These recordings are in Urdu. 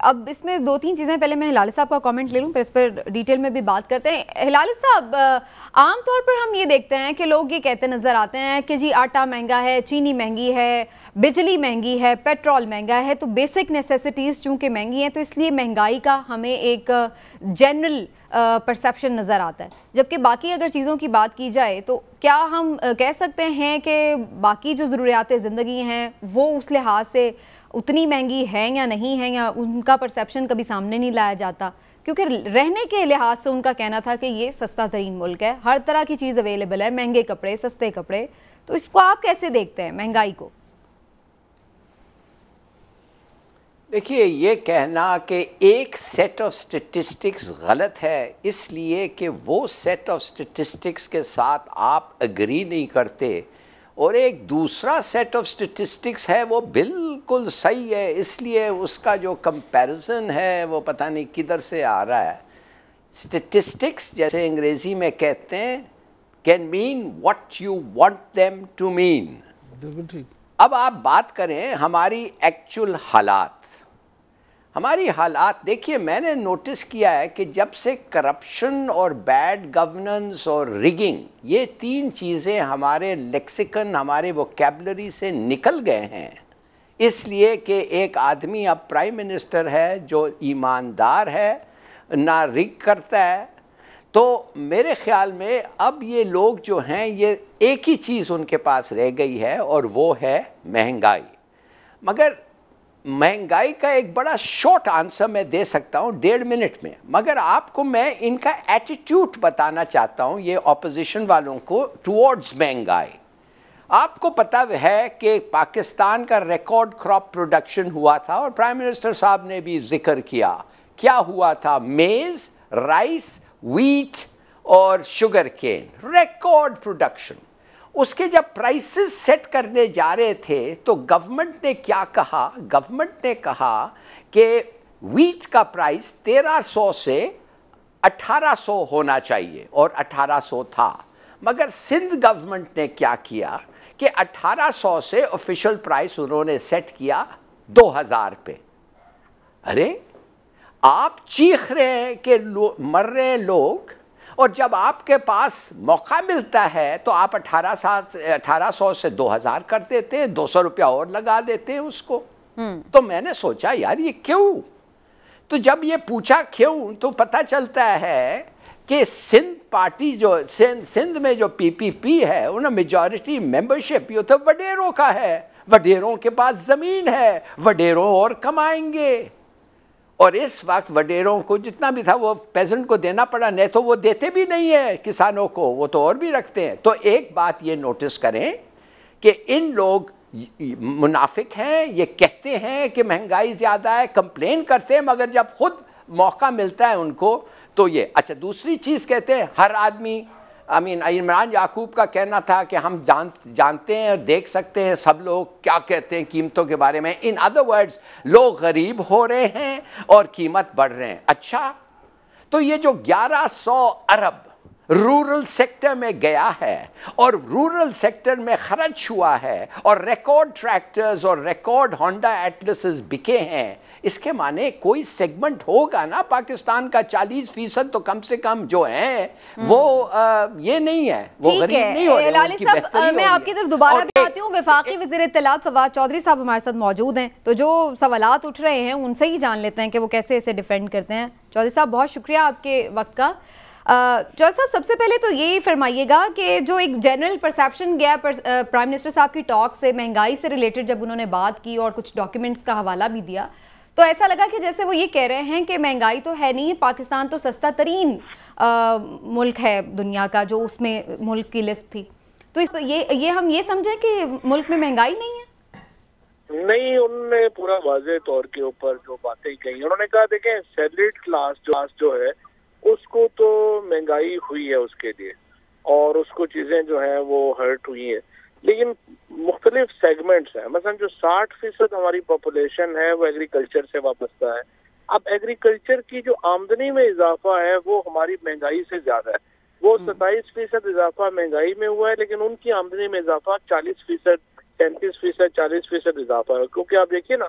اب اس میں دو تین چیزیں، پہلے میں ہلالی صاحب کا کامنٹ لے لوں پھر اس پر ڈیٹیل میں بھی بات کرتے ہیں. ہلالی صاحب، عام طور پر ہم یہ دیکھتے ہیں کہ لوگ یہ کہتے نظر آتے ہیں کہ جی آٹا مہنگا ہے، چینی مہنگی ہے، بجلی مہنگی ہے، پیٹرول مہنگا ہے، تو بیسک نیسیسٹیز چونکہ مہنگی ہیں تو اس لیے مہنگائی کا ہمیں ایک جنرل پرسیپشن نظر آتا ہے. جبکہ باقی اگر چیزوں کی بات کی جائے تو کیا ہم کہہ سکتے ہیں کہ باقی جو ضروریات زندگی ہیں وہ اس لحاظ سے اتنی مہنگی ہیں یا نہیں ہیں، یا ان کا پرسیپشن کبھی سامنے نہیں لایا جاتا؟ کیونکہ رہنے کے لحاظ سے ان کا کہنا تھا کہ یہ سستا ترین ملک ہے، ہر طرح کی چیز اویلیبل ہے، مہنگے کپڑے، سستے کپڑے. تو اس کو آپ کیسے دیکھتے ہیں مہنگائی کو؟ دیکھیے، یہ کہنا کہ ایک سیٹ آف سٹیٹسٹکس غلط ہے اس لیے کہ وہ سیٹ آف سٹیٹسٹکس کے ساتھ آپ اگری نہیں کرتے، اور ایک دوسرا سیٹ آف سٹیٹسٹکس ہے وہ بالکل صحیح ہے اس لیے اس کا جو کمپیریزن ہے وہ پتہ نہیں کدھر سے آ رہا ہے. سٹیٹسٹکس جیسے انگریزی میں کہتے ہیں can man what you want them to mean. اب آپ بات کریں ہماری ایکچول حالات. ہماری حالات دیکھیے، میں نے نوٹس کیا ہے کہ جب سے کرپشن اور بیڈ گورننس اور ریگنگ، یہ تین چیزیں ہمارے لیکسیکن، ہمارے ووکیبلری سے نکل گئے ہیں، اس لیے کہ ایک آدمی اب پرائم منسٹر ہے جو ایماندار ہے، نہ ریگ کرتا ہے، تو میرے خیال میں اب یہ لوگ جو ہیں یہ ایک ہی چیز ان کے پاس رہ گئی ہے اور وہ ہے مہنگائی. مگر مہنگائی کا ایک بڑا شارٹ آنسر میں دے سکتا ہوں 1.5 منٹ میں، مگر آپ کو میں ان کا ایٹیٹیوڈ بتانا چاہتا ہوں یہ اپوزیشن والوں کو ٹوورڈز مہنگائی. آپ کو پتہ ہے کہ پاکستان کا ریکارڈ کراپ پروڈکشن ہوا تھا اور پرائم منسٹر صاحب نے بھی ذکر کیا. کیا ہوا تھا؟ میز، رائس، ویٹ اور شوگر کین، ریکارڈ پروڈکشن. اس کے جب پرائسز سیٹ کرنے جا رہے تھے تو گورنمنٹ نے کیا کہا؟ گورنمنٹ نے کہا کہ ویٹ کا پرائس 1300 سے 1800 ہونا چاہیے، اور 1800 تھا. مگر سندھ گورنمنٹ نے کیا کیا کہ 1800 سے آفیشل پرائس انہوں نے سیٹ کیا 2000 پہ. ارے آپ چیخ رہے ہیں کہ مر رہے ہیں لوگ، اور جب آپ کے پاس موقع ملتا ہے تو آپ 1800 سے 2000 کر دیتے ہیں، 200 روپیہ اور لگا دیتے ہیں اس کو. تو میں نے سوچا یار یہ کیوں؟ تو جب یہ پوچھا کیوں تو پتہ چلتا ہے کہ سندھ پارٹی جو سندھ میں جو پی پی پی ہے انہیں میجورٹی ممبرشپ یہ تو وڈیروں کا ہے، وڈیروں کے پاس زمین ہے، وڈیروں اور کمائیں گے. اور اس وقت وڈیروں کو جتنا بھی تھا وہ پیزنٹ کو دینا پڑا، نہیں تو وہ دیتے بھی نہیں ہیں کسانوں کو، وہ تو اور بھی رکھتے ہیں. تو ایک بات یہ نوٹس کریں کہ ان لوگ منافق ہیں، یہ کہتے ہیں کہ مہنگائی زیادہ ہے، کمپلین کرتے ہیں، مگر جب خود موقع ملتا ہے ان کو تو یہ اچھا. دوسری چیز کہتے ہیں ہر آدمی، عمران یعقوب کا کہنا تھا کہ ہم جانتے ہیں اور دیکھ سکتے ہیں سب لوگ کیا کہتے ہیں قیمتوں کے بارے میں. ان ادر ورڈز لوگ غریب ہو رہے ہیں اور قیمت بڑھ رہے ہیں. اچھا، تو یہ جو 1100 ارب رورل سیکٹر میں گیا ہے اور رورل سیکٹر میں خرچ ہوا ہے اور ریکارڈ ٹریکٹرز اور ریکارڈ ہونڈا ایٹلسز بکے ہیں، اس کے معنی کوئی سیگمنٹ ہوگا نا پاکستان کا 40% تو کم سے کم جو ہیں وہ یہ نہیں ہے، وہ غریب نہیں ہو رہے. ہلالی صاحب، میں آپ کی طرف دوبارہ بھی آتی ہوں. وفاقی وزیر اطلاعات فواد چودھری صاحب ہمارے ساتھ موجود ہیں، تو جو سوالات اٹھ رہے ہیں ان سے ہی جان لیتے ہیں کہ وہ کیسے اسے ڈیفینڈ کرتے ہیں. چودھری صاحب بہت شکریہ آپ کے وقت کا. چودھری صاحب سب سے پہلے تو یہی فرمائیے گا کہ جو ایک جنرل پرسیپشن گیا پرائم منسٹر صاحب کی ٹاک سے مہنگائی سے ریلیٹڈ جب انہوں نے بات کی اور کچھ ڈاکیومنٹس کا حوالہ بھی دیا، تو ایسا لگا کہ جیسے وہ یہ کہہ رہے ہیں کہ مہنگائی تو ہے نہیں، پاکستان تو سستا ترین ملک ہے دنیا کا، جو اس میں ملک کی لسٹ تھی. تو یہ ہم یہ سمجھیں کہ ملک میں مہنگائی نہیں ہے؟ نہیں، انہوں نے پورا واضح طور کے اوپر جو باتیں کہی، انہوں نے کہا دیکھیں سیلریڈ کلاس جو ہے اس کو تو مہنگائی ہوئی ہے اس کے لیے، اور اس کو چیزیں جو ہیں وہ ہرٹ ہوئی ہیں، لیکن مختلف سیگمنٹس ہیں. مثلا جو 60% ہماری پاپولیشن ہے وہ ایگریکلچر سے وابستہ ہے. اب ایگریکلچر کی جو آمدنی میں اضافہ ہے وہ ہماری مہنگائی سے زیادہ ہے. وہ 27% اضافہ مہنگائی میں ہوا ہے، لیکن ان کی آمدنی میں اضافہ 40%، 33%، 40% اضافہ ہے. کیونکہ آپ دیکھیے نا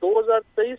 2023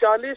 40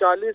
40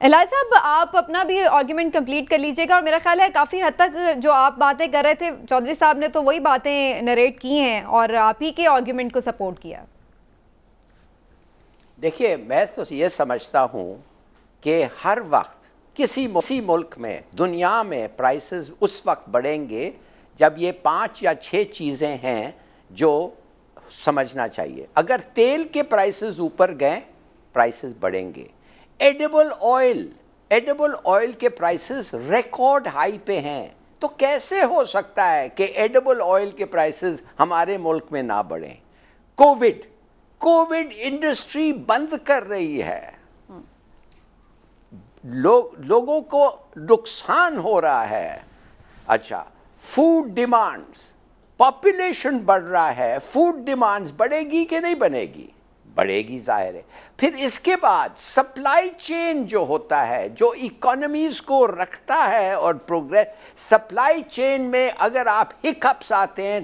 الہی صاحب آپ اپنا بھی آرگیومنٹ کمپلیٹ کر لیجئے گا، اور میرا خیال ہے کافی حد تک جو آپ باتیں کر رہے تھے چودھری صاحب نے تو وہی باتیں نریٹ کی ہیں اور آپ ہی کے آرگیومنٹ کو سپورٹ کیا. دیکھیے میں تو یہ سمجھتا ہوں کہ ہر وقت کسی ملک میں دنیا میں پرائسز اس وقت بڑھیں گے جب یہ 5 یا 6 چیزیں ہیں جو سمجھنا چاہیے. اگر تیل کے پرائسز اوپر گئے پرائسز بڑھیں گے. ایڈیبل آئل کے پرائسز ریکارڈ ہائی پہ ہیں، تو کیسے ہو سکتا ہے کہ ایڈیبل آئل کے پرائسز ہمارے ملک میں نہ بڑھیں؟ کووڈ انڈسٹری بند کر رہی ہے، لوگوں کو نقصان ہو رہا ہے. اچھا، فوڈ ڈیمانڈز، پاپولیشن بڑھ رہا ہے، فوڈ ڈیمانڈز بڑھے گی کہ نہیں بڑھے گی؟ بڑھے گی ظاہر ہے. پھر اس کے بعد سپلائی چین جو ہوتا ہے، جو اکانومیز کو رکھتا ہے اور پروگریس، سپلائی چین میں اگر آپ ہکپس آتے ہیں،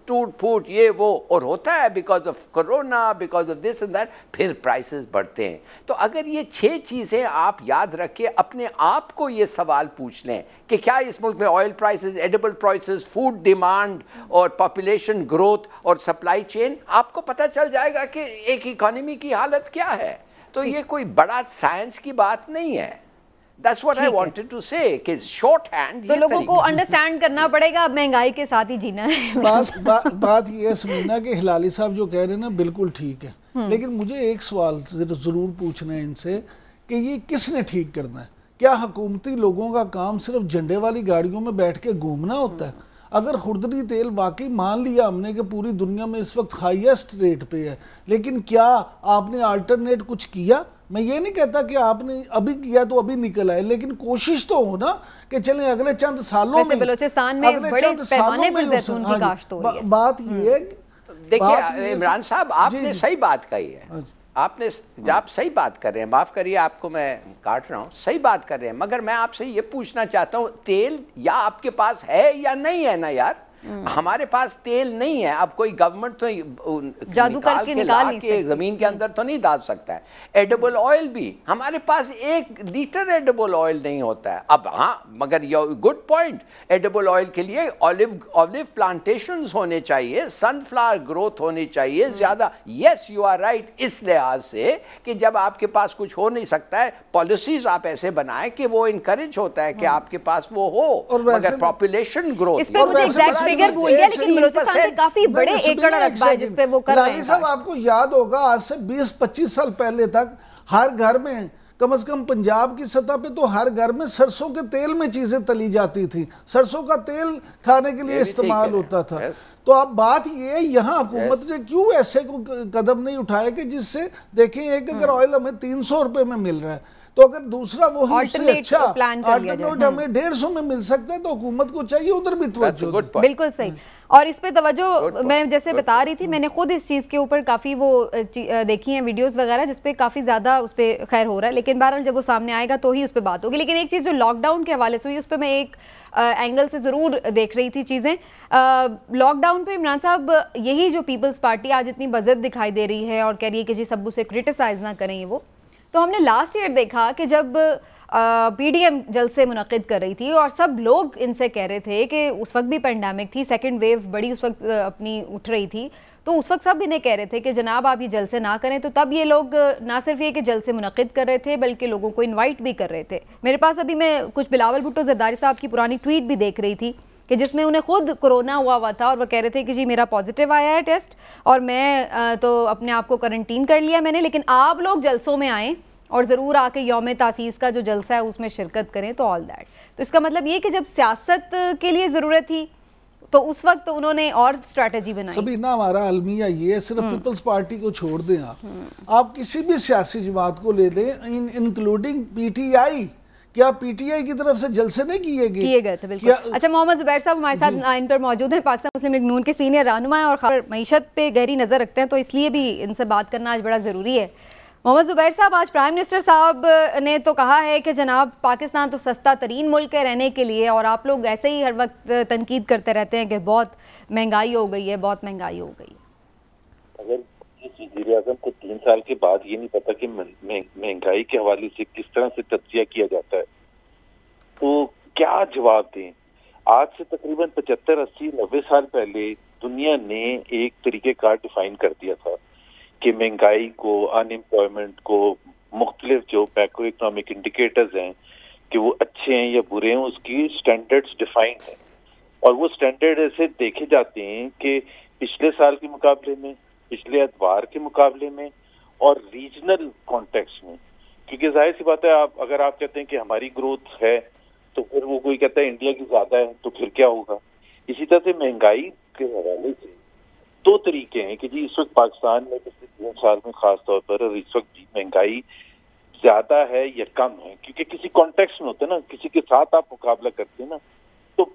ٹوٹ پھوٹ یہ وہ اور ہوتا ہے because of corona, because of this and that, پھر پرائسز بڑھتے ہیں. تو اگر یہ 6 چیزیں آپ یاد رکھے، اپنے آپ کو یہ سوال پوچھ لیں کہ کیا اس ملک میں oil prices, edible prices, food demand اور پاپولیشن گروتھ اور سپلائی چین، آپ کو پتہ چل جائے گا کہ ایک اکانومی کی حالت کیا ہے. تو یہ کوئی بڑا سائنس کی بات نہیں ہے. That's what I wanted to say کہ شارٹ ہینڈ تو لوگوں کو انڈرسٹینڈ کرنا پڑے گا اب مہنگائی کے ساتھ ہی جینا ہے. بات یہ ہے سمینا کہ ہلالی صاحب جو کہہ رہے ہیں نا بالکل ٹھیک ہے، لیکن مجھے ایک سوال ضرور پوچھنا ہے ان سے کہ یہ کس نے ٹھیک کرنا ہے؟ کیا حکومتی لوگوں کا کام صرف جھنڈے والی گاڑیوں میں بیٹھ کے گھومنا ہوتا ہے؟ اگر خوردنی تیل واقعی مان لیا ہم نے کہ پوری دنیا میں اس وقت ہائیسٹ ریٹ پہ ہے، لیکن کیا آپ نے آلٹرنیٹ کچھ کیا؟ میں یہ نہیں کہتا کہ آپ نے ابھی کیا تو ابھی نکل آئے، لیکن کوشش تو ہو نا کہ چلیں اگلے چند سالوں میں بلوچستان میں بڑے پیمانے پر زیتون کی کاشت ہو رہی ہے. بات یہ ہے، دیکھیے عمران صاحب آپ نے صحیح بات کہی ہے، آپ صحیح بات کر رہے ہیں، معاف کریے آپ کو میں کاٹ رہا ہوں، صحیح بات کر رہے ہیں، مگر میں آپ سے یہ پوچھنا چاہتا ہوں تیل یا آپ کے پاس ہے یا نہیں ہے نا یار؟ ہمارے پاس تیل نہیں ہے. اب کوئی گورنمنٹ تو جادو کر کے لا کے زمین کے اندر تو نہیں ڈال سکتا ہے. ایڈیبل آئل بھی ہمارے پاس 1 لیٹر ایڈیبل آئل نہیں ہوتا ہے. اب ہاں مگر گڈ پوائنٹ، ایڈیبل آئل کے لیے اولیو پلانٹیشنز ہونے چاہیے، سن فلاور گروتھ ہونی چاہیے زیادہ. یس یو آر رائٹ، اس لحاظ سے کہ جب آپ کے پاس کچھ ہو نہیں سکتا ہے، پالیسیز آپ ایسے بنائیں کہ وہ انکریج ہوتا ہے کہ آپ کے پاس وہ ہو. مگر پاپولیشن گروتھ فگر بھول گیا، لیکن بلوچستان میں کافی بڑے ایکڑ رقبہ ہے جس پہ وہ کر رہے ہیں. صاحب آپ کو یاد ہوگا آج سے 20-25 سال پہلے تک ہر گھر میں، کم از کم پنجاب کی سطح پہ تو ہر گھر میں سرسوں کے تیل میں چیزیں تلی جاتی تھی، سرسوں کا تیل کھانے کے لیے استعمال ہوتا تھا. تو اب بات یہ ہے یہاں حکومت نے کیوں ایسے قدم نہیں اٹھائے کہ جس سے دیکھیں ایک اگر آئل ہمیں 300 روپے میں مل رہا ہے تو اگر دوسرا وہی اس سے اچھا آلٹرنیٹ ہمیں 150 میں مل سکتا ہے تو حکومت کو چاہیے ادھر بھی توجہ دے. بالکل صحیح. اور اس پہ توجہ میں جیسے بتا رہی تھی، میں نے خود اس چیز کے اوپر کافی وہ دیکھی ہیں ویڈیوز وغیرہ جس پہ کافی زیادہ اس پہ خیر ہو رہا ہے، لیکن بہرحال جب وہ سامنے آئے گا تو ہی اس پہ بات ہوگی. لیکن ایک چیز جو لاک ڈاؤن کے حوالے سے ہوئی اس پہ میں ایک اینگل سے ضرور دیکھ رہی تھی چیزیں. لاک ڈاؤن پہ عمران صاحب یہی جو پیپلز پارٹی آج اتنی بزد دکھائی دے رہی ہے اور کہہ رہی ہے کہ جی سب اسے کرٹیسائز نہ کریں، وہ تو ہم نے لاسٹ ایئر دیکھا کہ جب پی ڈی ایم جلسے منعقد کر رہی تھی اور سب لوگ ان سے کہہ رہے تھے کہ اس وقت بھی پینڈیمک تھی، سیکنڈ ویو بڑی اس وقت اپنی اٹھ رہی تھی، تو اس وقت سب انہیں کہہ رہے تھے کہ جناب آپ یہ جلسے نہ کریں. تو تب یہ لوگ نہ صرف یہ کہ جلسے منعقد کر رہے تھے بلکہ لوگوں کو انوائٹ بھی کر رہے تھے. میرے پاس ابھی میں کچھ بلاول بھٹو زرداری صاحب کی پرانی ٹویٹ بھی دیکھ رہی تھی کہ جس میں انہیں خود کرونا ہوا تھا اور وہ کہہ رہے تھے کہ جی میرا پازیٹیو آیا ہے ٹیسٹ اور میں تو اپنے آپ کو کرنٹین کر لیا میں نے، لیکن آپ لوگ جلسوں میں آئیں اور ضرور آ کے یوم تاسیس کا جو جلسہ ہے اس میں شرکت کریں. تو آل دیٹ، تو اس کا مطلب یہ کہ جب سیاست کے لیے ضرورت تھی تو اس وقت انہوں نے اور اسٹریٹجی بنائی. سبینہ ہمارا المیہ یہ ہے، صرف پیپلز پارٹی کو چھوڑ دیں آپ کسی بھی سیاسی جماعت کو لے لیں انکلوڈنگ پی ٹی آئی، کیا پی ٹی آئی کی طرف سے جلسے نہیں کیے گئے تھے؟ بالکل. اچھا، محمد زبیر صاحب ہمارے ساتھ لائن پر موجود ہیں، پاکستان مسلم لیگ نون کے سینئر رہنما ہیں اور خبر معیشت پہ گہری نظر رکھتے ہیں، تو اس لیے بھی ان سے بات کرنا آج بڑا ضروری ہے. محمد زبیر صاحب، آج پرائم منسٹر صاحب نے تو کہا ہے کہ جناب پاکستان تو سستا ترین ملک ہے رہنے کے لیے، اور آپ لوگ ایسے ہی ہر وقت تنقید کرتے رہتے ہیں کہ بہت مہنگائی ہو گئی ہے، بہت مہنگائی ہو گئی ہے. اگر یہ چیز وزیر اعظم کو 3 سال کے بعد یہ نہیں پتا کہ مہنگائی کے حوالے سے کس طرح سے تجزیہ کیا جاتا ہے، تو کیا جواب دیں؟ آج سے تقریباً 75 80 90 سال پہلے دنیا نے ایک طریقہ کار ڈیفائن کر دیا تھا کہ مہنگائی کو، ان امپلائمنٹ کو، مختلف جو میکرو اکنامک انڈیکیٹرز ہیں کہ وہ اچھے ہیں یا برے ہیں، اس کی سٹینڈرڈز ڈیفائنڈ ہیں، اور وہ سٹینڈرڈ ایسے دیکھے جاتے ہیں کہ پچھلے سال کے مقابلے میں، پچھلے ادوار کے مقابلے میں، اور ریجنل کانٹیکسٹ میں. کیونکہ ظاہر سی بات ہے، اگر آپ کہتے ہیں کہ ہماری گروتھ ہے تو پھر وہ کوئی کہتا ہے انڈیا کی زیادہ ہے، تو پھر کیا ہوگا؟ اسی طرح سے مہنگائی کے حوالے سے 2 طریقے ہیں کہ جی اس وقت پاکستان میں پچھلے 3 سال میں خاص طور پر، اور اس وقت بھی مہنگائی زیادہ ہے یا کم ہے، کیونکہ کسی کانٹیکسٹ میں ہوتا ہے نا، کسی کے ساتھ آپ مقابلہ کرتے ہیں نا. تو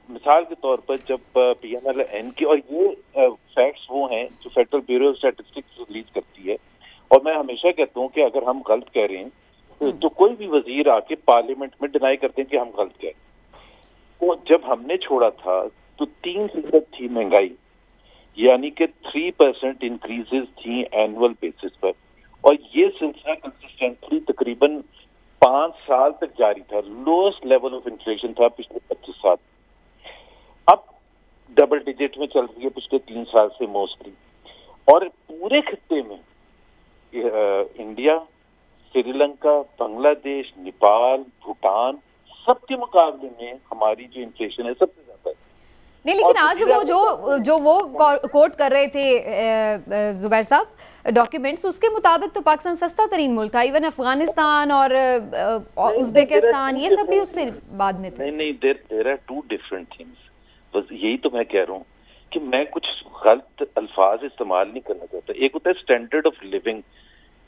مثال کے طور پر جب PMLN کی، اور یہ فیکٹس وہ ہیں جو federal bureau of statistics release کرتی ہے، اور میں ہمیشہ کہتا ہوں کہ اگر ہم غلط کہہ رہے ہیں تو کوئی بھی وزیر آ کے پارلیمنٹ میں ڈینائی کرتے ہیں کہ ہم غلط کہہ رہے ہیں. وہ جب ہم نے چھوڑا تھا تو 3% تھی مہنگائی، یعنی کہ 3% انکریزز تھیں اینول بیسس پر، اور یہ سلسلہ کنسسٹنٹلی تقریباً 5 سال تک جاری تھا. لوئسٹ لیول آف انفلیشن تھا پچھلے 25 سال. اب ڈبل ڈیجٹ میں چل رہی ہے پچھلے 3 سال سے موسٹلی، اور پورے خطے میں انڈیا، سری لنکا، بنگلہ دیش، نیپال، بھوٹان، سب کے مقابلے میں ہماری جو انفلیشن ہے سب سے زیادہ ہے. نہیں، لیکن آج وہ کوٹ کر رہے تھے زبیر صاحب ڈاکیومنٹس، اس کے مطابق تو پاکستان سستا ترین ملک ہے. ایون افغانستان اور ازبیکستان یہ سب بھی اس سے بعد میں تھے. نہیں، دیر آر 2 ڈفرنٹ تھنگس. بس یہی تو میں کہہ رہا ہوں کہ میں کچھ غلط الفاظ استعمال نہیں کرنا چاہتا. ایک ہوتا ہے اسٹینڈرڈ آف لیونگ،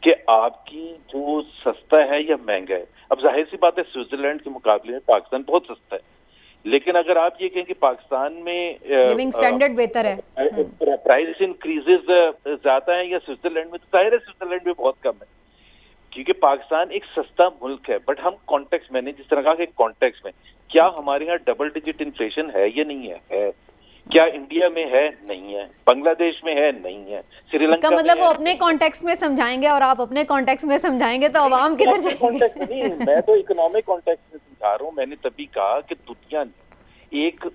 کہ آپ کی جو سستا ہے یا مہنگا ہے. اب ظاہر سی بات ہے سوئٹزرلینڈ کے مقابلے میں پاکستان بہت سستا ہے، لیکن اگر آپ یہ کہیں کہ پاکستان میں لیونگ سٹینڈرڈ بہتر ہے، پرائز انکریزز زیادہ ہیں یا سوئٹزرلینڈ میں، تو ظاہر ہے سوئٹزرلینڈ میں بہت کم ہے، کیونکہ پاکستان ایک سستا ملک ہے. بٹ ہم کانٹیکس میں نے جس طرح کہا کہ کانٹیکس میں کیا ہمارے یہاں ڈبل ڈیجٹ انفلیشن ہے یا نہیں ہے؟ کیا انڈیا میں ہے؟ نہیں ہے. بنگلہ دیش میں ہے؟ نہیں ہے. سری لنکا کا مطلب وہ اپنے کانٹیکس میں سمجھائیں گے اور آپ اپنے کانٹیکس میں سمجھائیں گے تو عوام کدھر جائیں گے؟ میں تو اکنامک کانٹیکس میں سمجھا رہا ہوں. میں نے تبھی کہا کہ دنیا نے ایک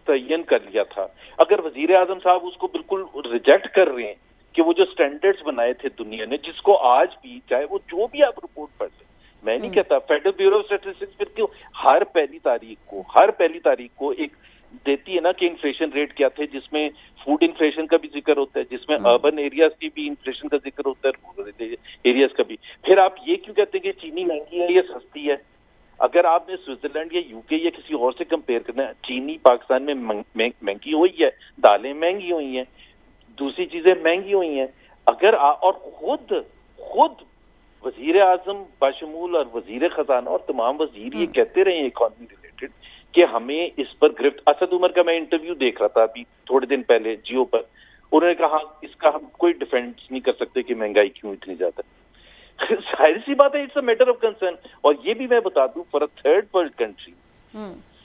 تعین کر لیا تھا. اگر وزیر اعظم صاحب اس کو بالکل ریجیکٹ کر رہے ہیں کہ وہ جو سٹینڈرڈز بنائے تھے دنیا نے، جس کو آج بھی چاہے وہ جو بھی آپ رپورٹ پڑھ لیں، میں نہیں کہتا فیڈرل بیورو آف اسٹیٹسٹکس پھر کیوں ہر پہلی تاریخ کو ایک دیتی ہے نا کہ انفلیشن ریٹ کیا تھے، جس میں فوڈ انفلیشن کا بھی ذکر ہوتا ہے، جس میں اربن ایریاز کی بھی انفلیشن کا ذکر ہوتا ہے، رورل ایریاز کا بھی. پھر آپ یہ کیوں کہتے ہیں کہ چینی مہنگی ہے یا سستی ہے؟ اگر آپ نے سوئٹزرلینڈ یا UK یا کسی اور سے کمپیئر کرنا ہے، چینی پاکستان میں مہنگی ہوئی ہے، دالیں مہنگی ہوئی ہیں، دوسری چیزیں مہنگی ہوئی ہیں. اگر اور خود وزیر اعظم بشمول اور وزیر خزانہ اور تمام وزیر یہ کہتے رہے ہیں اکانومی ریلیٹڈ کہ ہمیں اس پر گرفت. اسد عمر کا میں انٹرویو دیکھ رہا تھا ابھی تھوڑے دن پہلے جیو پر، انہوں نے کہا اس کا ہم کوئی ڈیفینس نہیں کر سکتے کہ مہنگائی کیوں اتنی زیادہ. ظاہر سی بات ہے، it's a matter of concern. اور یہ بھی میں بتا دوں، for a third world country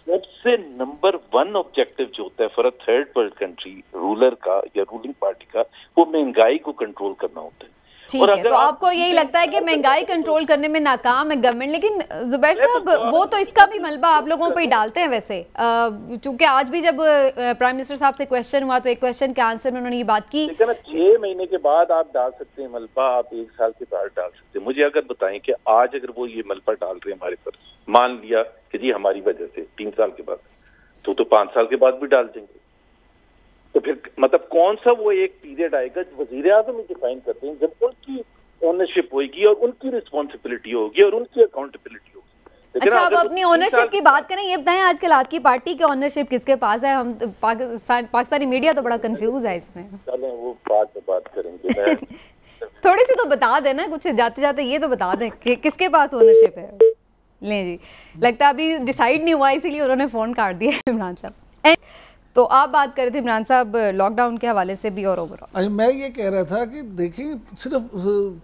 سب سے نمبر 1 آبجیکٹو جو ہوتا ہے for a third world country ruler کا یا رولنگ پارٹی کا، وہ مہنگائی کو کنٹرول کرنا ہوتا ہے. ٹھیک ہے، تو آپ کو یہی لگتا ہے کہ مہنگائی کنٹرول کرنے میں ناکام ہے گورنمنٹ. لیکن زبیر صاحب وہ تو اس کا بھی ملبہ آپ لوگوں پہ ہی ڈالتے ہیں ویسے، چونکہ آج بھی جب پرائم منسٹر صاحب سے کویشچن ہوا تو ایک کویشچن کے آنسر میں انہوں نے یہ بات کی. 6 مہینے کے بعد آپ ڈال سکتے ہیں ملبہ، آپ 1 سال کے بعد ڈال سکتے ہیں. مجھے اگر بتائیں کہ آج اگر وہ یہ ملبہ ڈال رہے ہیں ہمارے پر، مان لیا کہ جی ہماری وجہ سے 3 سال کے بعد، تو 5 سال کے بعد بھی ڈال دیں گے. تو پھر مطلب کون سا وہ ایک پیریڈ آئے گا وزیر اعظم ڈیفائن کرتے ہیں جب ان کی اونرشپ ہوئے گی اور ان کی رسپانسبلٹی ہوگی اور ان کی اکاؤنٹیبلٹی ہوگی. اچھا، آپ اپنی اونرشپ کی بات کریں، یہ بتائیں آج کل آپ کی پارٹی کی اونرشپ کس کے پاس ہے؟ ہم پاکستانی میڈیا تو بڑا کنفیوز ہے اس میں. چلیں وہ بعد میں بات کریں گے. تھوڑی سی تو بتا دیں نا، کچھ جاتے جاتے یہ تو بتا دیں کہ کس کے پاس اونرشپ ہے. لیں جی، لگتا ہے ابھی ڈیسائیڈ نہیں ہوا، اسی لیے انہوں نے فون کاٹ دیا عمران صاحب. تو آپ بات کر رہے تھے عمران صاحب لاک ڈاؤن کے حوالے سے بھی اور اوورآل. میں یہ کہہ رہا تھا کہ دیکھیں صرف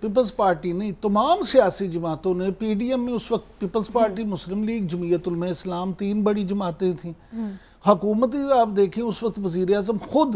پیپلز پارٹی نہیں، تمام سیاسی جماعتوں نے، PDM میں اس وقت پیپلز پارٹی، مسلم لیگ، جمعیت علماء اسلام، 3 بڑی جماعتیں تھیں. حکومتی آپ دیکھیں اس وقت وزیر اعظم خود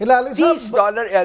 $30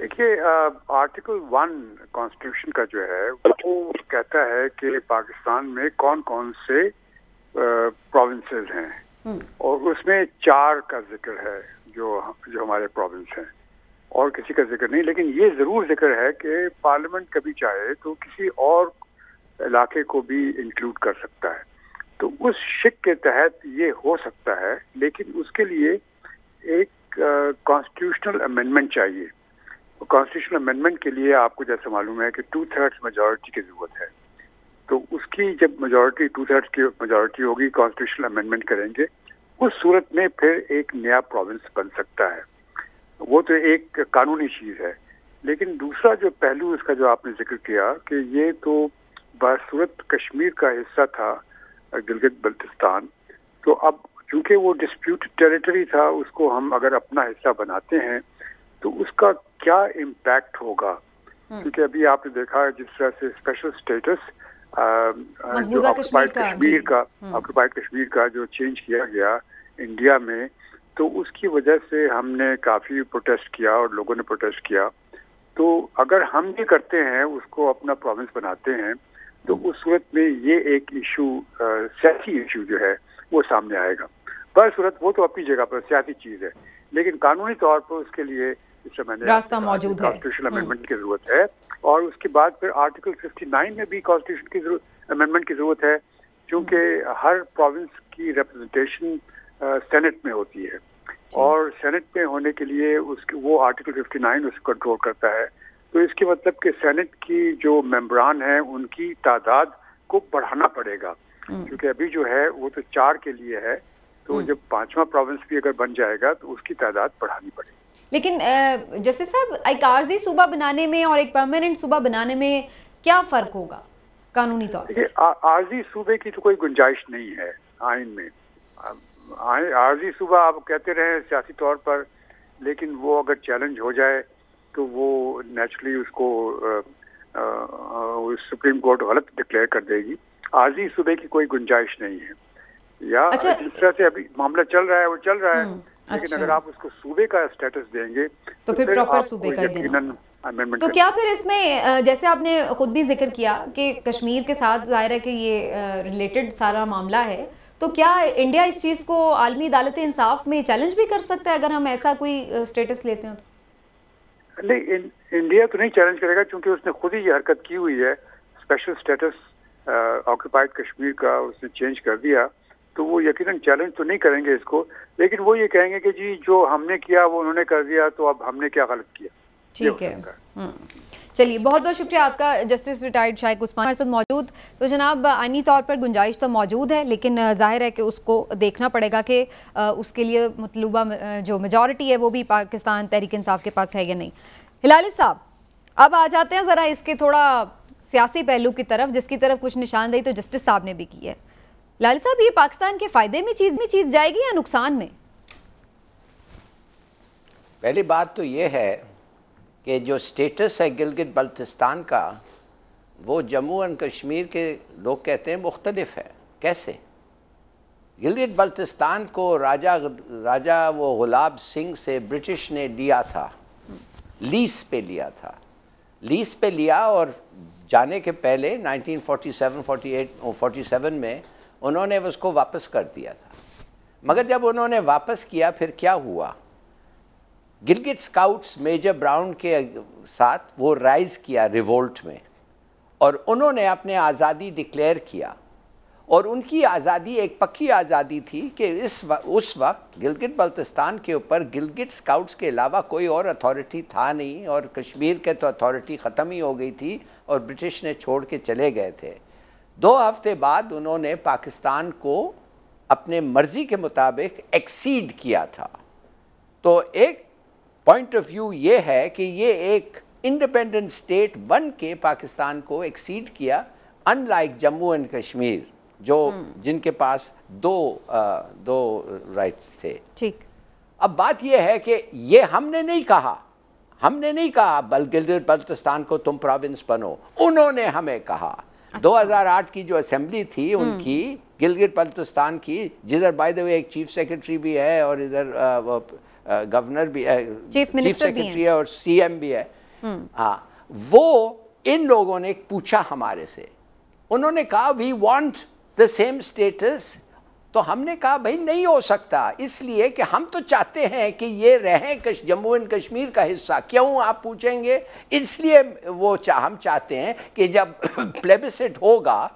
دیکھیے آرٹیکل 1 کانسٹیٹیوشن کا جو ہے وہ کہتا ہے کہ پاکستان میں کون کون سے پروونسز ہیں، اور اس میں 4 کا ذکر ہے جو ہمارے پروونس ہیں، اور کسی کا ذکر نہیں. لیکن یہ ضرور ذکر ہے کہ پارلیمنٹ کبھی چاہے تو کسی اور علاقے کو بھی انکلوڈ کر سکتا ہے. تو اس شک کے تحت یہ ہو سکتا ہے، لیکن اس کے لیے ایک کانسٹیٹیوشنل امینڈمنٹ چاہیے. کانسٹیٹیوشنل امینڈمنٹ کے لیے آپ کو جیسے معلوم ہے کہ 2/3 میجورٹی کی ضرورت ہے. تو اس کی جب میجورٹی 2/3 کی میجورٹی ہوگی، کانسٹیٹیوشنل امینڈمنٹ کریں گے، اس صورت میں پھر ایک نیا پروونس بن سکتا ہے. وہ تو ایک قانونی چیز ہے. لیکن دوسرا جو پہلو اس کا جو آپ نے ذکر کیا کہ یہ تو بصورت کشمیر کا حصہ تھا گلگت بلتستان، تو اب چونکہ وہ ڈسپیوٹ ٹیریٹری تھا، اس کو ہم اگر اپنا حصہ بناتے ہیں تو اس کا کیا امپیکٹ ہوگا. کیونکہ ابھی آپ نے دیکھا جس طرح سے اسپیشل اسٹیٹس جو آکوپائڈ کشمیر کا جو چینج کیا گیا انڈیا میں، تو اس کی وجہ سے ہم نے کافی پروٹیسٹ کیا اور لوگوں نے پروٹیسٹ کیا. تو اگر ہم یہ کرتے ہیں، اس کو اپنا پروونس بناتے ہیں، تو اس صورت میں یہ ایک ایشو سیاسی ایشو جو ہے وہ سامنے آئے گا. صورت وہ تو اپنی جگہ پر سیاسی چیز ہے، لیکن قانونی طور پر اس کے لیے راستہ موجود ہے، کانسٹیٹیوشنل امینڈمنٹ کی ضرورت ہے. اور اس کے بعد پھر آرٹیکل 59 میں بھی کانسٹیٹیوشن کی امینڈمنٹ کی ضرورت ہے، چونکہ ہر پروونس کی ریپرزنٹیشن سینٹ میں ہوتی ہے، اور سینٹ میں ہونے کے لیے وہ آرٹیکل 59 اس کو کنٹرول کرتا ہے. تو اس کے مطلب کہ سینٹ کی جو ممبران ہیں ان کی تعداد کو بڑھانا پڑے گا، کیونکہ ابھی جو ہے وہ تو 4 کے لیے ہے. تو جب 5واں پروونس بھی اگر بن جائے گا تو اس کی تعداد بڑھانی پڑے گی. لیکن جسٹس صاحب، ایک عارضی صوبہ بنانے میں اور ایک پرماننٹ صوبہ بنانے میں کیا فرق ہوگا قانونی طور پر؟ عارضی صوبے کی تو کوئی گنجائش نہیں ہے آئین میں. عارضی صوبہ آپ کہتے رہے سیاسی طور پر، لیکن وہ اگر چیلنج ہو جائے تو وہ نیچرلی اس کو سپریم کورٹ غلط ڈکلیئر کر دے گی. عارضی صوبے کی کوئی گنجائش نہیں ہے. یا جس طرح سے ابھی معاملہ چل رہا ہے وہ چل رہا ہے، لیکن اگر آپ اس کو صوبے کا اسٹیٹس دیں گے تو پھر پراپر صوبے کا دینا. تو کیا پھر اس میں جیسے آپ نے خود بھی ذکر کیا کہ کشمیر کے ساتھ ظاہر ہے کہ یہ ریلیٹڈ سارا معاملہ ہے، تو کیا انڈیا اس چیز کو عالمی عدالت انصاف میں چیلنج بھی کر سکتا ہے اگر ہم ایسا کوئی اسٹیٹس لیتے ہیں؟ نہیں، انڈیا تو نہیں چیلنج کرے گا، کیونکہ اس نے خود ہی یہ حرکت کی ہوئی ہے. اسپیشل اسٹیٹس آکوپائڈ کشمیر کا اس نے چینج کر دیا، تو وہ یقیناً چیلنج تو نہیں کریں گے اس کو، لیکن وہ یہ کہیں گے کہ جی جو ہم نے کیا وہ انہوں نے کر دیا، تو اب ہم نے کیا غلط کیا. ٹھیک ہے. چلیے، بہت بہت شکریہ آپ کا جسٹس ریٹائرڈ شائق عثمان ہمارے ساتھ موجود. تو جناب، آئینی طور پر گنجائش تو موجود ہے، لیکن ظاہر ہے کہ اس کو دیکھنا پڑے گا کہ اس کے لیے مطلوبہ جو میجورٹی ہے وہ بھی پاکستان تحریک انصاف کے پاس ہے یا نہیں. ہلالی صاحب، اب آ جاتے ہیں ذرا اس کے تھوڑا سیاسی پہلو کی طرف، جس کی طرف کچھ نشاندہی تو جسٹس صاحب نے بھی کی ہے. ہلالی صاحب، یہ پاکستان کے فائدے میں چیز جائے گی یا نقصان میں؟ پہلی بات تو یہ ہے کہ جو سٹیٹس ہے گلگت بلتستان کا، وہ جموں اینڈ کشمیر کے لوگ کہتے ہیں مختلف ہے. کیسے؟ گلگت بلتستان کو راجہ وہ غلاب سنگھ سے برٹش نے لیا تھا، لیز پہ لیا تھا. لیز پہ لیا اور جانے کے پہلے 1947 میں انہوں نے اس کو واپس کر دیا تھا. مگر جب انہوں نے واپس کیا پھر کیا ہوا؟ گلگت سکاؤٹس میجر براؤن کے ساتھ وہ رائز کیا ریولٹ میں، اور انہوں نے اپنے آزادی ڈکلیئر کیا. اور ان کی آزادی ایک پکی آزادی تھی کہ اس وقت گلگت بلتستان کے اوپر گلگت سکاؤٹس کے علاوہ کوئی اور اتھارٹی تھا نہیں، اور کشمیر کے تو اتھارٹی ختم ہی ہو گئی تھی اور برٹش نے چھوڑ کے چلے گئے تھے. 2 ہفتے بعد انہوں نے پاکستان کو اپنے مرضی کے مطابق ایکسیڈ کیا تھا. تو ایک پوائنٹ آف ویو یہ ہے کہ یہ ایک انڈیپینڈنٹ اسٹیٹ بن کے پاکستان کو ایکسیڈ کیا، in like Jammu and Kashmir جن کے پاس دو رائٹس تھے. ٹھیک. اب بات یہ ہے کہ یہ ہم نے نہیں کہا گلگت بلتستان کو تم پروونس بنو، انہوں نے ہمیں کہا. 2008 کی جو اسمبلی تھی ان کی گلگت بلتستان کی، جدھر بائی دا وے ایک چیف سیکرٹری بھی ہے اور ادھر گورنر بھی ہے, چیف سیکرٹری ہے اور سی ایم بھی ہے. ہاں, وہ ان لوگوں نے پوچھا ہمارے سے, انہوں نے کہا we want the same status. تو ہم نے کہا بھائی نہیں ہو سکتا, اس لیے کہ ہم تو چاہتے ہیں کہ یہ رہیں جموں اینڈ کشمیر کا حصہ. کیوں آپ پوچھیں گے؟ اس لیے وہ ہم چاہتے ہیں کہ جب پلیبسٹ ہوگا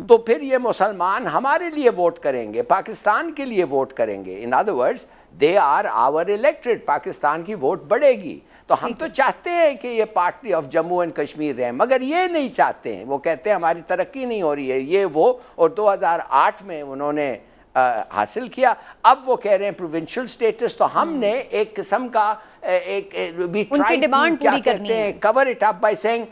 تو پھر یہ مسلمان ہمارے لیے ووٹ کریں گے, پاکستان کے لیے ووٹ کریں گے. In other words they are our elected, Pakistan کی ووٹ بڑھے گی. تو ہم تو چاہتے ہیں کہ یہ party of Jammu and Kashmir رہے, مگر یہ نہیں چاہتے ہیں. وہ کہتے ہیں ہماری ترقی نہیں ہو رہی ہے, یہ وہ. اور 2008 میں انہوں نے حاصل کیا. اب وہ کہہ رہے ہیں پروونشل سٹیٹس. تو ہم نے ایک قسم کا ان کی ڈیمانڈ پوری کرنی ہے, cover it up by saying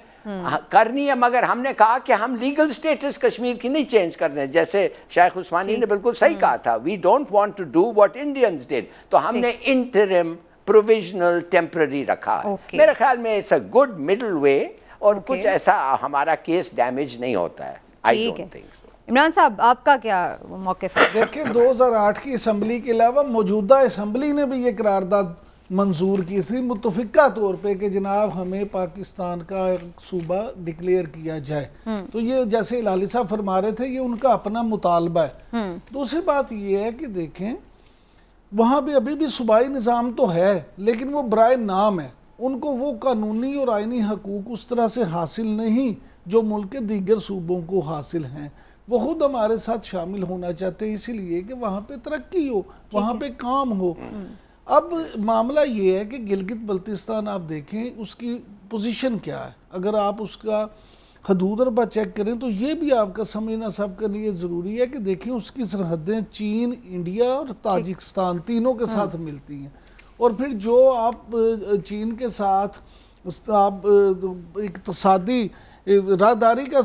کرنی ہے, مگر ہم نے کہا کہ ہم لیگل سٹیٹس کشمیر کی نہیں چینج کر رہے. جیسے شیخ عثمانی نے بالکل صحیح کہا تھا, we don't want to do what Indians did. تو ہم نے انٹرم پروویژنل ٹیمپرری رکھا. میرے خیال میں it's a good middle way, اور کچھ ایسا ہمارا کیس ڈیمیج نہیں ہوتا ہے. I don't think so. Imran صاحب آپ کا کیا موقف ہے؟ دیکھیں 2008 کی اسمبلی کے علاوہ موجودہ اسمبلی نے بھی یہ قرارداد منظور کی تھی متفقہ طور پہ کہ جناب ہمیں پاکستان کا ایک صوبہ ڈکلیئر کیا جائے. تو یہ جیسے ہلالی صاحب فرما رہے تھے, یہ ان کا اپنا مطالبہ ہے. دوسری بات یہ ہے کہ دیکھیں وہاں بھی ابھی بھی صوبائی نظام تو ہے, لیکن وہ برائے نام ہے. ان کو وہ قانونی اور آئینی حقوق اس طرح سے حاصل نہیں جو ملک کے دیگر صوبوں کو حاصل ہیں. وہ خود ہمارے ساتھ شامل ہونا چاہتے ہیں اسی لیے کہ وہاں پہ ترقی ہو, وہاں پہ کام ہو. اب معاملہ یہ ہے کہ گلگت بلتستان آپ دیکھیں اس کی پوزیشن کیا ہے. اگر آپ اس کا حدود ربا چیک کریں تو یہ بھی آپ کا سمجھنا سب کے لیے ضروری ہے کہ دیکھیں اس کی سرحدیں چین, انڈیا اور تاجکستان تینوں کے ساتھ ملتی ہیں. اور پھر جو آپ چین کے ساتھ آپ اقتصادی راہداری کا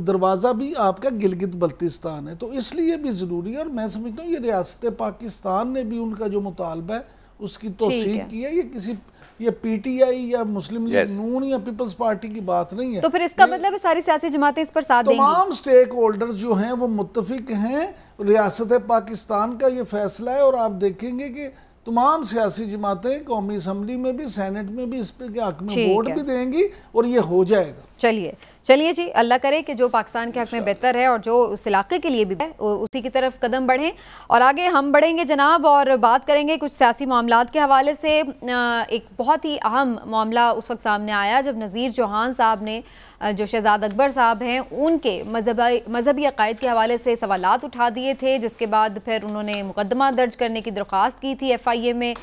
دروازہ بھی آپ کا گلگت بلتستان ہے. تو اس لیے بھی ضروری ہے, اور میں سمجھتا ہوں یہ ریاست پاکستان نے بھی ان کا جو مطالبہ ہے اس کی توثیق کی ہے. یہ پی ٹی آئی یا مسلم لیگ نون یا پیپلز پارٹی کی بات نہیں ہے. تو پھر اس کا مطلب ہے ساری سیاسی جماعتیں اس پر ساتھ دیں گی. تمام سٹیک ہولڈرز جو ہیں وہ متفق ہیں, ریاست پاکستان کا یہ فیصلہ ہے. اور آپ دیکھیں گے کہ تمام سیاسی جماعتیں قومی اسمبلی میں بھی سینٹ میں بھی اس پہ حق میں ووٹ بھی دیں گی, اور یہ ہو جائے گا. چلیے جی, اللہ کرے کہ جو پاکستان کے حق میں بہتر ہے اور جو اس علاقے کے لیے بھی ہے اسی کی طرف قدم بڑھیں. اور آگے ہم بڑھیں گے جناب, اور بات کریں گے کچھ سیاسی معاملات کے حوالے سے. ایک بہت ہی اہم معاملہ اس وقت سامنے آیا جب نذیر چوہان صاحب نے جو شہزاد اکبر صاحب ہیں ان کے مذہبی عقائد کے حوالے سے سوالات اٹھا دیے تھے, جس کے بعد پھر انہوں نے مقدمہ درج کرنے کی درخواست کی تھی ایف آئی اے میں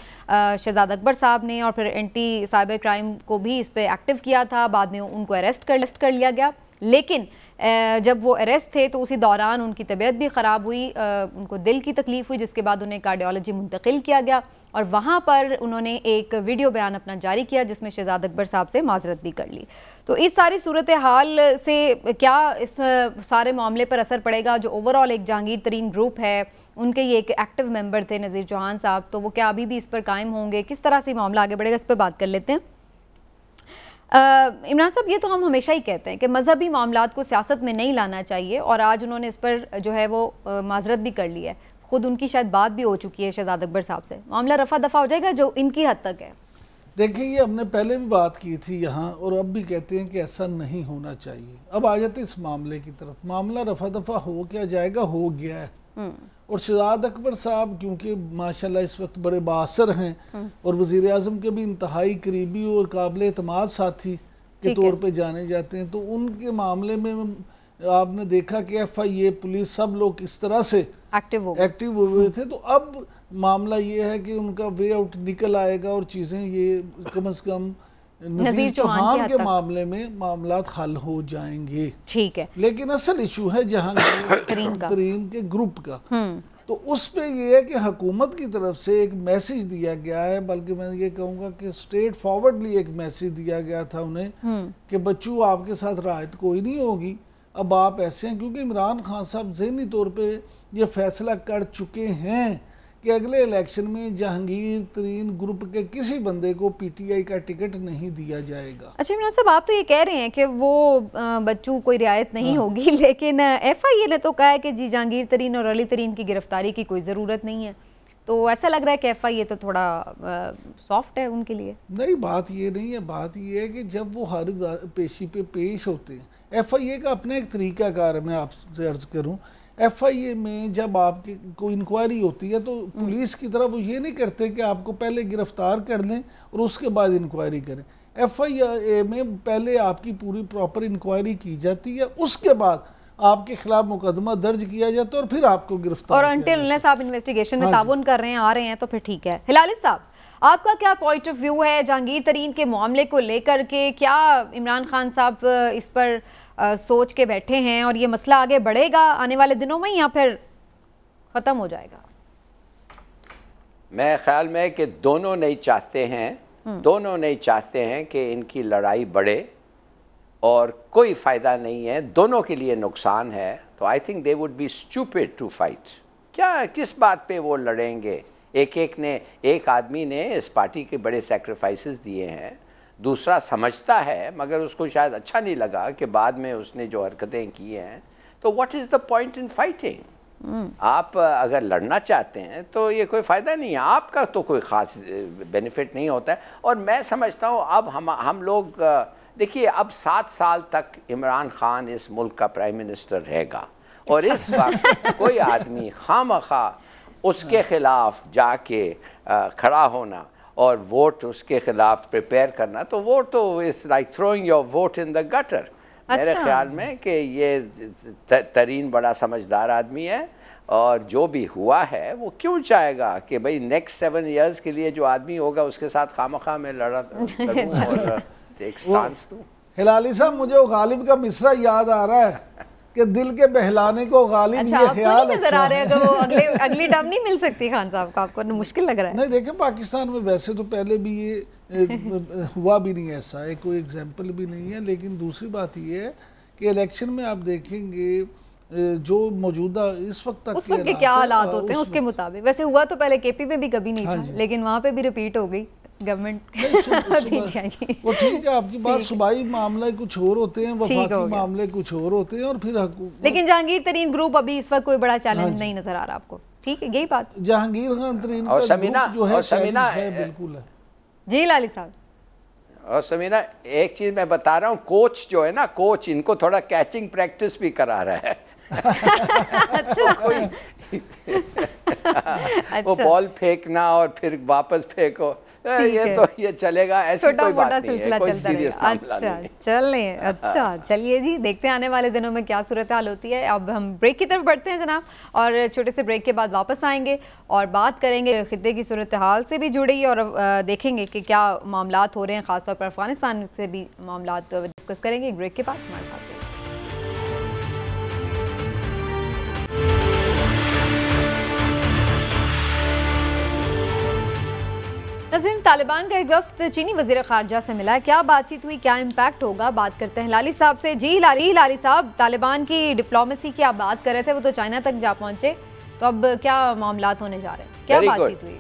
شہزاد اکبر صاحب نے, اور پھر اینٹی سائبر کرائم کو بھی اس پہ ایکٹیو کیا تھا. بعد میں ان کو اریسٹ کر لیا گیا, لیکن جب وہ اریسٹ تھے تو اسی دوران ان کی طبیعت بھی خراب ہوئی, ان کو دل کی تکلیف ہوئی, جس کے بعد انہیں کارڈیالوجی منتقل کیا گیا. اور وہاں پر انہوں نے ایک ویڈیو بیان اپنا جاری کیا جس میں شہزاد اکبر صاحب سے معذرت بھی کر لی. تو اس ساری صورتحال سے کیا اس سارے معاملے پر اثر پڑے گا؟ جو اوورآل ایک جہانگیر ترین گروپ ہے, ان کے یہ ایک ایکٹیو ممبر تھے نذیر چوہان صاحب, تو وہ کیا ابھی بھی اس پر قائم ہوں گے؟ کس طرح سے معاملہ آگے بڑھے گا, اس پہ بات کر لیتے ہیں. عمران صاحب, یہ تو ہم ہمیشہ ہی کہتے ہیں کہ مذہبی معاملات کو سیاست میں نہیں لانا چاہیے, اور آج انہوں نے اس پر جو ہے وہ معذرت بھی کر لی ہے. خود ان کی شاید بات بھی ہو چکی ہے شہزاد اکبر صاحب سے. معاملہ رفع دفع ہو جائے گا جو ان کی حد تک ہے. دیکھیں یہ ہم نے پہلے بھی بات کی تھی یہاں, اور اب بھی کہتے ہیں کہ ایسا نہیں ہونا چاہیے. اب آ جاتے اس معاملے کی طرف. معاملہ رفع دفع ہو کیا جائے گا, ہو گیا ہے. اور شہزاد اکبر صاحب کیونکہ ماشاءاللہ اس وقت بڑے بااثر ہیں اور وزیر اعظم کے بھی انتہائی قریبی اور قابل اعتماد ساتھی کے طور پہ جانے جاتے ہیں, تو ان کے معاملے میں آپ نے دیکھا کہ ایف آئی اے, پولیس, سب لوگ اس طرح سے ایکٹیو ہوئے تھے. تو اب معاملہ یہ ہے کہ ان کا وے آؤٹ نکل آئے گا, اور چیزیں یہ کم از کم نذیر چوہان کے معاملے میں معاملات حل ہو جائیں گے. ٹھیک ہے, لیکن اصل ایشو ہے جہانگیر ترین کے گروپ کا. تو اس پہ یہ ہے کہ حکومت کی طرف سے ایک میسیج دیا گیا ہے, بلکہ میں یہ کہوں گا کہ اسٹریٹ فارورڈلی ایک میسیج دیا گیا تھا انہیں کہ بچوں آپ کے ساتھ رعایت کوئی نہیں ہوگی, اب آپ ایسے ہیں. کیونکہ عمران خان صاحب ذہنی طور پہ یہ فیصلہ کر چکے ہیں کہ اگلے الیکشن میں جہانگیر ترین گروپ کے کسی بندے کو پی ٹی آئی کا ٹکٹ نہیں دیا جائے گا. اچھا عمران صاحب, آپ تو یہ کہہ رہے ہیں کہ وہ بچوں کوئی رعایت نہیں ہوگی, لیکن ایف آئی اے نے تو کہا ہے کہ جی جہانگیر ترین اور علی ترین کی گرفتاری کی کوئی ضرورت نہیں ہے. تو ایسا لگ رہا ہے کہ FIA تو تھوڑا سافٹ ہے ان کے لیے. نہیں، بات یہ نہیں ہے، بات یہ ہے کہ جب وہ ہر پیشی پہ پیش ہوتے ہیں، FIA کا اپنا ایک طریقہ کار ہے. میں آپ سے عرض کروں، FIA میں جب آپ کی کوئی انکوائری ہوتی ہے تو پولیس کی طرف وہ یہ نہیں کرتے کہ آپ کو پہلے گرفتار کر لیں اور اس کے بعد انکوائری کریں. FIA میں پہلے آپ کی پوری پراپر انکوائری کی جاتی ہے، اس کے بعد آپ کے خلاف مقدمہ درج کیا جاتا ہے اور پھر آپ کو گرفتار اور انٹل انلیس آپ انویسٹیگیشن میں تعاون کر رہے ہیں، آ رہے ہیں، تو پھر ٹھیک ہے. ہلالی صاحب، آپ کا کیا پوائنٹ آف ویو ہے جہانگیر ترین کے معاملے کو لے کر کے؟ کیا عمران خان صاحب اس پر سوچ کے بیٹھے ہیں اور یہ مسئلہ آگے بڑھے گا آنے والے دنوں میں یا پھر ختم ہو جائے گا؟ میں خیال میں کہ دونوں نہیں چاہتے ہیں کہ ان کی لڑائی بڑھے اور کوئی فائدہ نہیں ہے، دونوں کے لیے نقصان ہے. تو I think they would be stupid to fight. کیا کس بات پہ وہ لڑیں گے؟ ایک آدمی نے اس پارٹی کے بڑے سیکریفائسز دیے ہیں، دوسرا سمجھتا ہے مگر اس کو شاید اچھا نہیں لگا کہ بعد میں اس نے جو حرکتیں کی ہیں. تو what is the point in fighting? آپ اگر لڑنا چاہتے ہیں تو یہ کوئی فائدہ نہیں ہے، آپ کا تو کوئی خاص بینیفٹ نہیں ہوتا ہے. اور میں سمجھتا ہوں اب ہم لوگ دیکھیے، اب 7 سال تک عمران خان اس ملک کا پرائم منسٹر رہے گا، اور اس وقت کوئی آدمی خواہ اس کے خلاف جا کے کھڑا ہونا اور ووٹ اس کے خلاف پریپیئر کرنا، تو ووٹ تو is like throwing your vote in the gutter. میرے خیال میں کہ یہ ترین بڑا سمجھدار آدمی ہے، اور جو بھی ہوا ہے وہ کیوں چاہے گا کہ بھئی نیکسٹ 7 ایئرز کے لیے جو آدمی ہوگا اس کے ساتھ خواہ میں لڑوں اور ایک سٹانس لوں. ہلالی صاحب، مجھے وہ غالب کا مصرع یاد آ رہا ہے کہ دل کے بہلانے کو غالب یہ خیال نظر آ رہا ہے کہ وہ اگلی ٹرم نہیں مل سکتی خان صاحب کو، آپ کو مشکل لگ رہا ہے؟ نہیں، دیکھیں پاکستان میں ویسے تو پہلے بھی یہ ہوا بھی نہیں ایسا ہے، کوئی ایگزامپل بھی نہیں ہے. لیکن دوسری بات یہ ہے کہ الیکشن میں آپ دیکھیں گے جو موجودہ اس وقت تک کے کیا حالات ہوتے ہیں اس کے مطابق. ویسے ہوا تو پہلے KP میں بھی کبھی نہیں تھا، لیکن وہاں پہ بھی ریپیٹ ہو گئی گورنمنٹ. وہ ٹھیک ہے، آپ کی بات، صوبائی معاملہ کچھ اور ہوتے ہیں، وفاقی معاملے کچھ اور ہوتے ہیں، اور پھر لیکن جہانگیر ترین گروپ ابھی اس وقت کوئی بڑا چیلنج نہیں نظر آ رہا آپ کو. ٹھیک ہے، یہی بات جہانگیر خان ترین کا گروپ جو ہے چیلنج ہے، بالکل ہے. جی لالی صاحب. اور سمینا، ایک چیز میں بتا رہا ہوں، کوچ جو ہے نا، کوچ ان کو تھوڑا کیچنگ پریکٹس بھی کرا رہا ہے. وہ بال پھینکنا اور پھر واپس پھینکو، یہ چلے گا، ایسی کوئی بات نہیں ہے، کوئی سیریس معاملہ نہیں. چلیں، اچھا چلیے جی، دیکھتے ہیں آنے والے دنوں میں کیا صورتحال ہوتی ہے. اب ہم بریک کی طرف بڑھتے ہیں جناب، اور چھوٹے سے بریک کے بعد واپس آئیں گے اور بات کریں گے خطے کی صورتحال سے بھی جڑی، اور دیکھیں گے کہ کیا معاملات ہو رہے ہیں، خاص طور پر افغانستان سے بھی معاملات ڈسکس کریں گے. بریک کے بعد ہمارے ساتھ رہیے. ناظرین، طالبان کا ایک وفد چینی وزیر خارجہ سے ملا ہے. کیا بات چیت ہوئی، کیا امپیکٹ ہوگا، بات کرتے ہیں ہلالی صاحب سے. جی ہلالی صاحب، طالبان کی ڈپلومیسی کی آپ بات کر رہے تھے، وہ تو چائنا تک جا پہنچے، تو اب کیا معاملات ہونے جا رہے ہیں، کیا بات چیت ہوئی؟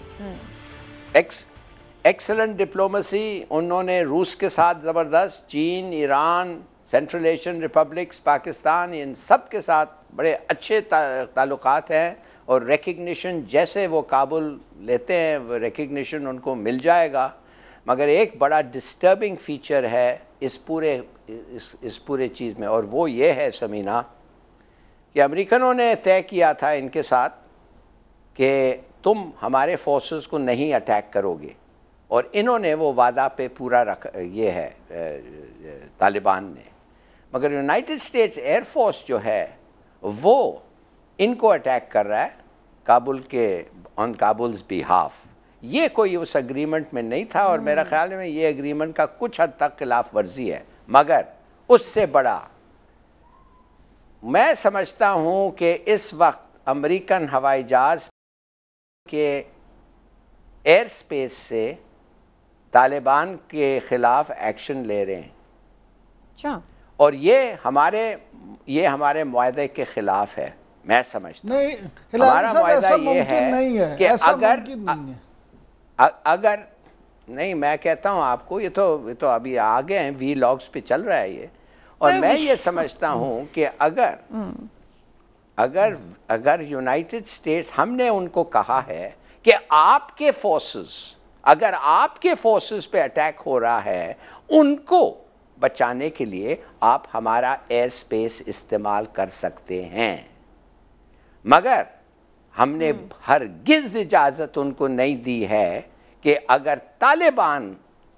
Excellent diplomacy. انہوں نے روس کے ساتھ زبردست، چین، Iran, central Asian republics, Pakistan, ان سب کے ساتھ بڑے اچھے تعلقات ہیں، اور ریکگنیشن جیسے وہ کابل لیتے ہیں وہ ریکگنیشن ان کو مل جائے گا. مگر ایک بڑا ڈسٹربنگ فیچر ہے اس پورے چیز میں، اور وہ یہ ہے سمینا کہ امریکنوں نے طے کیا تھا ان کے ساتھ کہ تم ہمارے فورسز کو نہیں اٹیک کرو گے، اور انہوں نے وہ وعدہ پہ پورا رکھا، یہ ہے طالبان نے. مگر یونائٹڈ اسٹیٹس ایئر فورس جو ہے وہ ان کو اٹیک کر رہا ہے کابل کے آن کابلز بیہاف. یہ کوئی اس اگریمنٹ میں نہیں تھا، اور میرا خیال میں یہ اگریمنٹ کا کچھ حد تک خلاف ورزی ہے. مگر اس سے بڑا میں سمجھتا ہوں کہ اس وقت امریکن ہوائی جہاز کے ایئر سپیس سے طالبان کے خلاف ایکشن لے رہے ہیں، اور یہ ہمارے معاہدے کے خلاف ہے. میں سمجھتا ہوں ہمارا معاہدہ یہ ہے کہ اگر نہیں، میں کہتا ہوں آپ کو، یہ تو ابھی آگے ہیں، وی لاگز پہ چل رہا ہے یہ، اور میں یہ سمجھتا ہوں کہ اگر یونائٹڈ اسٹیٹس، ہم نے ان کو کہا ہے کہ آپ کے فورسز، اگر آپ کے فورسز پہ اٹیک ہو رہا ہے، ان کو بچانے کے لیے آپ ہمارا ایئر سپیس استعمال کر سکتے ہیں، مگر ہم نے ہرگز اجازت ان کو نہیں دی ہے کہ اگر طالبان،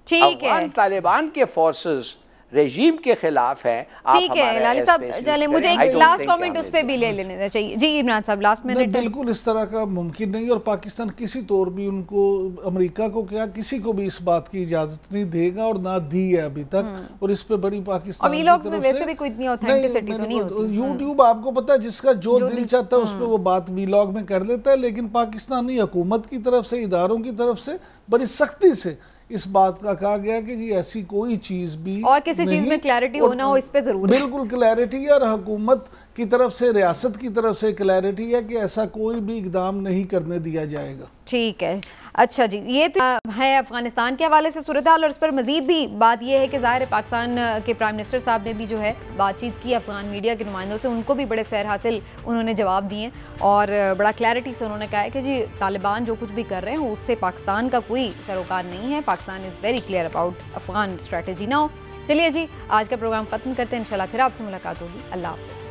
افغان طالبان کے فورسز رژیم کے خلاف ہے، ٹھیک ہے لالی صاحب چلیں مجھے ایک لاسٹ کامنٹ اس پہ بھی لے لینا چاہیے. جی عمران صاحب لاسٹ منٹ. بالکل اس طرح کا ممکن نہیں، اور پاکستان کسی طور بھی ان کو، امریکہ کو کیا کسی کو بھی اس بات کی اجازت نہیں دے گا اور نہ دی ہے ابھی تک. اور اس پہ بڑی پاکستان کی طرف سے ویسے بھی کوئی اتنی اوتھینٹسٹی تو نہیں ہوتی. یوٹیوب آپ کو پتا ہے جس کا جو دل چاہتا ہے اس پہ وہ بات ویلاگ میں کر لیتا ہے، لیکن پاکستانی حکومت کی طرف سے، اداروں کی طرف سے بڑی سختی سے اس بات کا کہا گیا کہ جی ایسی کوئی چیز بھی اور کسی چیز میں کلیئرٹی ہونا ہو اس پہ ضرور ہے. بالکل کلیئرٹی ہے، اور حکومت کی طرف سے، ریاست کی طرف سے کلیئرٹی ہے کہ ایسا کوئی بھی اقدام نہیں کرنے دیا جائے گا. ٹھیک ہے. اچھا جی، یہ تو ہے افغانستان کے حوالے سے صورتحال، اور اس پر مزید بھی بات یہ ہے کہ ظاہر ہے پاکستان کے پرائم منسٹر صاحب نے بھی جو ہے بات چیت کی افغان میڈیا کے نمائندوں سے، ان کو بھی بڑے سیر حاصل انہوں نے جواب دیے، اور بڑا کلیئرٹی سے انہوں نے کہا ہے کہ جی طالبان جو کچھ بھی کر رہے ہیں اس سے پاکستان کا کوئی سروکار نہیں ہے. Pakistan is very clear about Afghan strategy. Now چلیے جی آج کا پروگرام ختم کرتے ہیں، انشاءاللہ پھر آپ سے ملاقات ہوگی. اللہ حافظ.